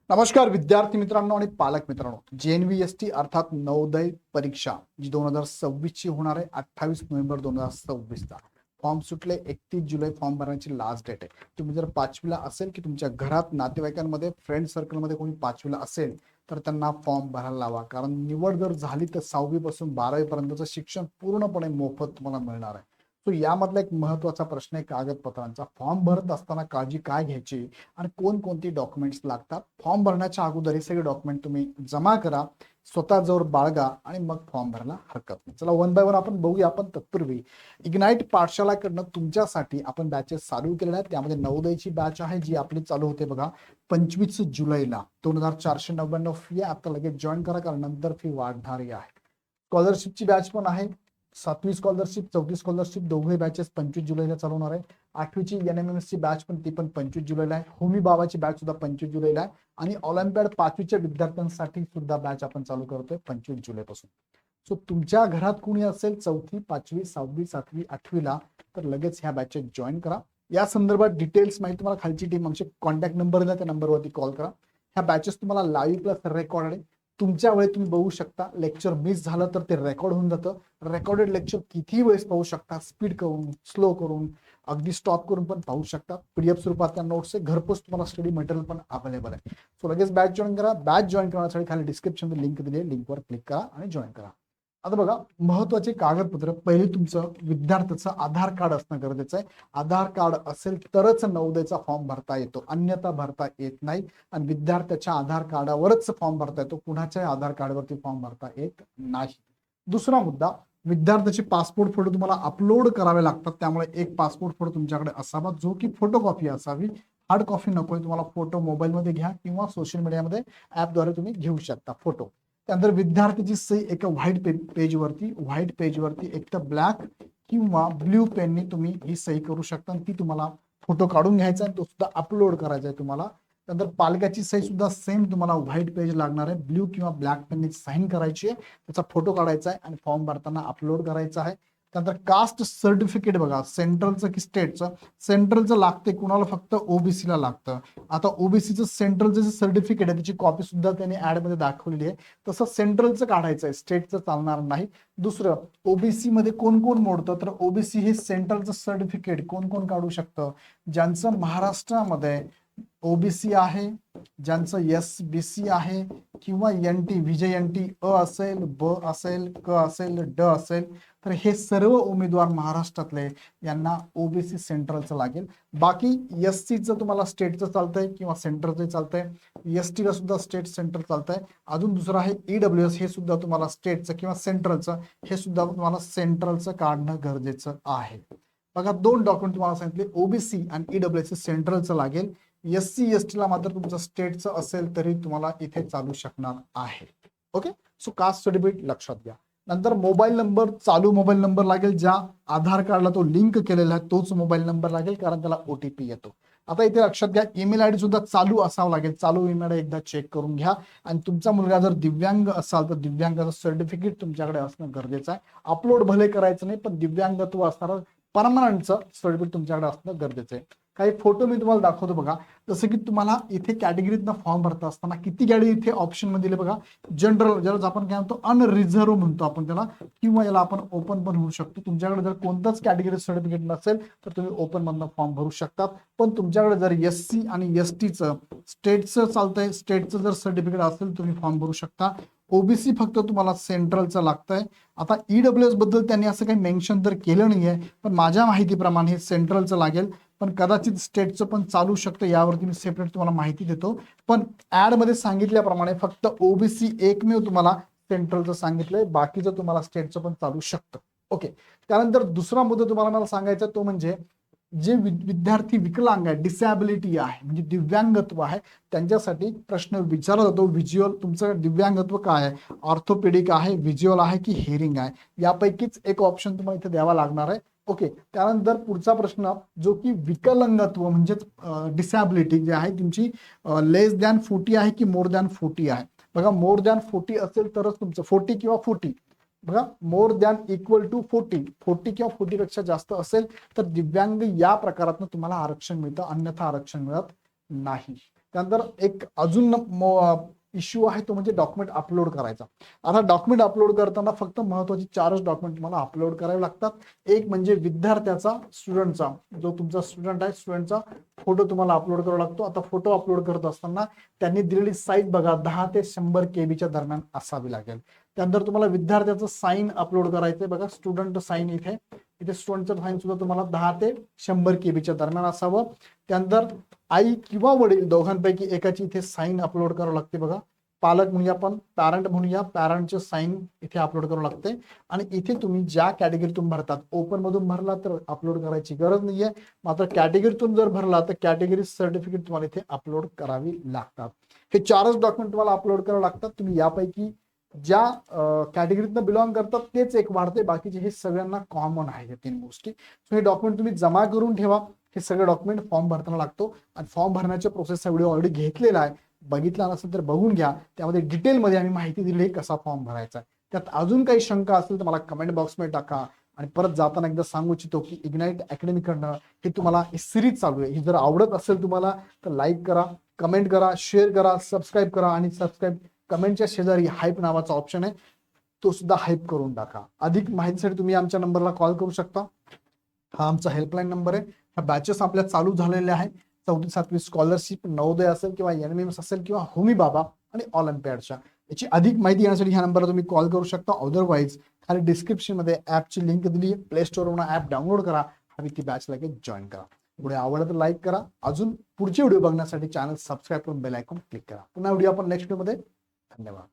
नमस्कार विद्यार्थी मित्रांनो आणि पालक मित्रांनो, JNVST अर्थात नवोदय परीक्षा जी 2026 ची होणार आहे 28 नोव्हेंबर 2026 ला फॉर्म सुटले. 31 जुलै फॉर्म भरण्याची लास्ट डेट आहे. तुम्ही जर पाचवीला असेल की तुमच्या घरात नातेवाईकांमध्ये फ्रेंड सर्कलमध्ये कोणी पाचवीला असेल तर त्यांना फॉर्म भरायला लावा, कारण निवड जर झाली तर 6वी पासून 12वी पर्यंतचं शिक्षण पूर्णपणे मोफत तुम्हाला मिळणार आहे. तो यामधला एक महत्वाचा प्रश्न आहे कागदपत्रांचा. फॉर्म भरत असताना काळजी काय घ्यायची आणि कोणकोणती डॉक्युमेंट्स लागतात. फॉर्म भरण्याच्या अगोदर हे सगळे डॉक्युमेंट तुम्ही जमा करा, स्वतःजवळ बाळगा आणि मग फॉर्म भरायला हरकत नाही. चला वन बाय वन आपण बघूया. आपण तत्पूर्वी इग्नाइट पाठशालाकडनं तुमच्यासाठी आपण बॅचेस चालू केलेल्या आहेत. त्यामध्ये नवोदयची बॅच आहे जी आपली चालू होते बघा 25 जुलैला. 2499 फी आहे. आता लगेच जॉईन करा, कारण नंतर फी वाढणारी आहे. स्कॉलरशिपची बॅच पण आहे. 7वी स्कॉलरशिप 4थी स्कॉलरशिप दोघे बॅचेस 25 जुलैला चालू होणार आहे. 8वीची NMMS ची बॅच पण ती पण 25 जुलैला आहे. होमी बाबाची बॅच सुद्धा 25 जुलैला आहे. आणि ऑलिम्पियाड 5वीच्या विद्यार्थ्यांसाठी सुद्धा बॅच आपण चालू करतोय 25 जुलैपासून. सो तुमच्या घरात कोणी असेल 4थी 5वी 6वी 7वी 8वीला तर लगेच ह्या बॅचेस जॉईन करा. या संदर्भात डिटेल्स माहिती तुम्हाला खालची टीम आमचे कॉन्टॅक्ट नंबर द्या, त्या नंबरवरती कॉल करा. ह्या बॅचेस तुम्हाला लाईव्ह प्लस रेकॉर्ड आहे. तुमच्या वेळेत तुम्ही बघू शकता. लेक्चर मिस झालं तर ते रेकॉर्ड होऊन जातं. रेकॉर्डेड लेक्चर किती वेळेस पाहू शकता, स्पीड करून स्लो करून अगदी स्टॉप करून पण पाहू शकता. PDF स्वरूपातल्या नोट्स आहे. घरपोच तुम्हाला स्टडी मटेरियल पण अवेलेबल आहे. सो लगेच बॅच जॉईन करा. बॅच जॉईन करण्यासाठी खाली डिस्क्रिप्शन लिंक दिली आहे, लिंकवर क्लिक करा आणि जॉईन करा. आता बघा, महत्वाचे कागदपत्र. पहिले तुमचं विद्यार्थ्याचं आधार कार्ड असणं गरजेचं आहे. आधार कार्ड असेल तरच नवोदयचा फॉर्म भरता येतो, अन्यथा भरता येत नाही. आणि विद्यार्थ्याच्या आधार कार्डावरच फॉर्म भरता येतो, कुणाच्याही आधार कार्डवरती फॉर्म भरता येत नाही. दुसरा मुद्दा, विद्यार्थ्याचे पासपोर्ट फोटो तुम्हाला अपलोड करावे लागतात. त्यामुळे एक पासपोर्ट फोटो तुमच्याकडे असावा, जो की फोटोकॉपी असावी. हार्ड कॉपी नकोय तुम्हाला. फोटो मोबाईलमध्ये घ्या किंवा सोशल मीडियामध्ये ऍपद्वारे तुम्ही घेऊ शकता फोटो. त्यानंतर विद्यार्थ्याची सही एका व्हाईट पेजवरती एक तर ब्लॅक किंवा ब्ल्यू पेननी तुम्ही ही सही करू शकता. ती तुम्हाला फोटो काढून घ्यायचा आहे, तो सुद्धा अपलोड करायचा आहे तुम्हाला. त्यानंतर पालकाची सही सुद्धा सेम तुम्हाला व्हाईट पेज लागणार आहे. ब्ल्यू किंवा ब्लॅक पेनने साईन करायची आहे, त्याचा फोटो काढायचा आहे आणि फॉर्म भरताना अपलोड करायचा आहे. त्यानंतर कास्ट सर्टिफिकेट बघा, सेंट्रलचं की स्टेटचं. सेंट्रलचं लागते कुणाला, फक्त ओबीसीला लागतं. आता ओबीसीचं सेंट्रलचं जे सर्टिफिकेट आहे त्याची कॉपी सुद्धा त्यांनी ऍड मध्ये दाखवलेली आहे. तसं सेंट्रलचं काढायचं आहे, स्टेटचं चालणार नाही. दुसरं, ओबीसी मध्ये कोण कोण मोडतं, तर ओबीसी हे सेंट्रलचं सर्टिफिकेट कोण कोण काढू शकतं, ज्यांचं महाराष्ट्रामध्ये ओबीसी आहे, ज्यांचं SBC आहे किंवा NT विजय NT अ असेल, ब असेल, क असेल, ड असेल, तर हे सर्व उमेदवार महाराष्ट्रातले यांना ओबीसी सेंट्रलचं लागेल. बाकी SCचं तुम्हाला स्टेटचं चालतंय किंवा सेंट्रलचं चालतंय. STला सुद्धा स्टेट सेंटर चालतंय. अजून दुसरं आहे EWS, हे सुद्धा तुम्हाला स्टेटचं किंवा सेंट्रलचं, हे सुद्धा तुम्हाला सेंट्रलचं काढणं गरजेचं आहे. बघा, 2 डॉक्युमेंट तुम्हाला सांगितले, ओबीसी आणि EWS सेंट्रलचं लागेल. SC ST ला मात्र तुमचं स्टेटचं असेल तरी तुम्हाला इथे चालू शकणार आहे. ओके. सो कास्ट सर्टिफिकेट लक्षात घ्या. नंतर मोबाईल नंबर, चालू मोबाईल नंबर लागेल. ज्या आधार कार्डला तो लिंक केलेला आहे तोच मोबाईल नंबर लागेल, कारण त्याला OTP येतो. आता इथे लक्षात घ्या, ईमेल ID सुद्धा चालू असावं लागेल. चालू ईमेल ID एकदा चेक करून घ्या. आणि तुमचा मुलगा जर दिव्यांग असाल तर दिव्यांगाचं सर्टिफिकेट तुमच्याकडे असणं गरजेचं आहे. अपलोड भले करायचं नाही, पण दिव्यांगत्व असणारं परमनंटचं सर्टिफिकेट तुमच्याकडे असणं गरजेचं आहे. काही फोटो मी तुम्हाला दाखवतो बघा. जसं की तुम्हाला इथे कॅटेगरीतनं फॉर्म भरता असताना किती गाडी इथे ऑप्शन मध्ये दिले बघा. जनरल, ज्याला आपण काय म्हणतो अनरिझर्व म्हणतो आपण त्याला, किंवा याला आपण ओपन पण होऊ शकतो. तुमच्याकडे जर कोणतंच कॅटेगरी सर्टिफिकेट नसेल तर तुम्ही ओपन मधनं फॉर्म भरू शकतात. पण तुमच्याकडे जर SC आणि STचं स्टेटचं चालतंय, स्टेटचं जर सर्टिफिकेट असेल तुम्ही फॉर्म भरू शकता. ओबीसी फक्त तुम्हाला सेंट्रलचं लागतंय. आता EWS बद्दल त्यांनी असं काही मेन्शन तर केलं नाहीये, पण माझ्या माहितीप्रमाणे हे सेंट्रलचं लागेल. पण कदाचित स्टेटचं पण चालू शकतं, यावरती मी सेपरेट तुम्हाला माहिती देतो. पण ऍड मध्ये सांगितल्याप्रमाणे फक्त ओबीसी एकमेव तुम्हाला सेंट्रलचं सांगितलंय, बाकीचं तुम्हाला स्टेटचं पण चालू शकतं. ओके. त्यानंतर दुसरा मुद्दा तुम्हाला मला सांगायचा तो म्हणजे जे विद्यार्थी विकलांग आहे, डिसॅबिलिटी आहे म्हणजे दिव्यांगत्व आहे, त्यांच्यासाठी प्रश्न विचारला जातो. व्हिज्युअल, तुमचं दिव्यांगत्व काय आहे, ऑर्थोपेडिक आहे, व्हिज्युअल आहे की हिअरिंग आहे, यापैकीच एक ऑप्शन तुम्हाला इथे द्यावा लागणार आहे. ओके. त्यानंतर पुढचा प्रश्न जो की विकलांगत्व म्हणजेच डिसॅबिलिटी जे आहे तुमची लेस दॅन 40 आहे की मोर दॅन 40 आहे. बघा, मोर दॅन 40 असेल तरच तुमचं 40 किंवा 40, बघा मोर दॅन इक्वल टू 40 किंवा 40 पेक्षा जास्त असेल तर दिव्यांग या प्रकारातून तुम्हाला आरक्षण मिळतं, अन्यथा आरक्षण मिळत नाही. त्यानंतर एक अजून इश्यू आहे तो म्हणजे डॉक्युमेंट अपलोड करायचा. आता डॉक्युमेंट अपलोड करताना फक्त महत्वाची 4च डॉक्युमेंट तुम्हाला अपलोड करावे लागतात. एक म्हणजे विद्यार्थ्याचा, स्टुडंटचा, जो तुमचा स्टुडंट आहे स्टुडंटचा फोटो तुम्हाला अपलोड करावा लागतो. आता फोटो अपलोड करत असताना त्यांनी दिलेली साईज बघा 10 ते 100 KB दरम्यान असावी लागेल. त्यानंतर तुम्हाला विद्यार्थ्याचं साईन अपलोड करायचंय बघा, स्टुडंट साईन इथे स्टुडंटचं साईन सुद्धा तुम्हाला 10 ते 100 KB दरम्यान असावं. त्यानंतर आई किंवा वडील दोघांपैकी एकाची इथे साईन अपलोड करावं लागते बघा. पालक म्हणूया, आपण पॅरेंट म्हणूया, पॅरेंटचे साईन इथे अपलोड करावं लागते. आणि इथे तुम्ही ज्या कॅटेगरीतून भरतात, ओपन मधून भरला तर अपलोड करायची गरज नाहीये, मात्र कॅटेगरीतून जर भरला तर कॅटेगरी सर्टिफिकेट तुम्हाला इथे अपलोड करावी लागतात. हे 4च डॉक्युमेंट तुम्हाला अपलोड करावे लागतात. तुम्ही यापैकी ज्या कॅटेगरीतनं बिलॉंग करतात तेच एक वाढते, बाकीचे हे सगळ्यांना कॉमन आहे या 3 गोष्टी. सो हे डॉक्युमेंट तुम्ही जमा करून ठेवा. हे सगळे डॉक्युमेंट फॉर्म भरताना लागतो. आणि फॉर्म भरण्याच्या प्रोसेसचा व्हिडिओ ऑलरेडी घेतलेला आहे, बघितला नसेल तर बघून घ्या. त्यामध्ये डिटेलमध्ये आम्ही माहिती दिली आहे कसा फॉर्म भरायचा आहे. त्यात अजून काही शंका असेल तर मला कमेंट बॉक्समध्ये टाका. आणि परत जाताना एकदा सांगू इच्छितो की इग्नाइट अकॅडमीकडनं हे तुम्हाला ही सिरीज चालू आहे, ही जर आवडत असेल तुम्हाला तर लाईक करा, कमेंट करा, शेअर करा, सबस्क्राईब करा. आणि सबस्क्राईब कमेंटच्या शेजारी हाईप नावाचा ऑप्शन आहे, तो सुद्धा हाईप करून टाका. अधिक माहितीसाठी तुम्ही आमच्या नंबरला कॉल करू शकता. हा आमचा हेल्पलाईन नंबर आहे. ह्या बॅचेस आपल्या चालू झालेल्या आहे. 4वी 7वी स्कॉलरशिप, नवोदय असेल किंवा NMS असेल किंवा होमी बाबा आणि ऑलिम्पियाडच्या, याची अधिक माहिती घेण्यासाठी ह्या नंबरला तुम्ही कॉल करू शकता. अदरवाईज खाली डिस्क्रिप्शन मध्ये ऍपची लिंक दिली आहे, प्ले स्टोअरवरून ऍप डाउनलोड करा आणि ती बॅच लगेच जॉईन करा. पुढे आवडलं तर लाईक करा. अजून पुढचे व्हिडिओ बघण्यासाठी चॅनल सबस्क्राईब करून बेल आयकॉन क्लिक करा. पुन्हा व्हिडिओ आपण नेक्स्ट व्हिडिओमध्ये. धन्यवाद.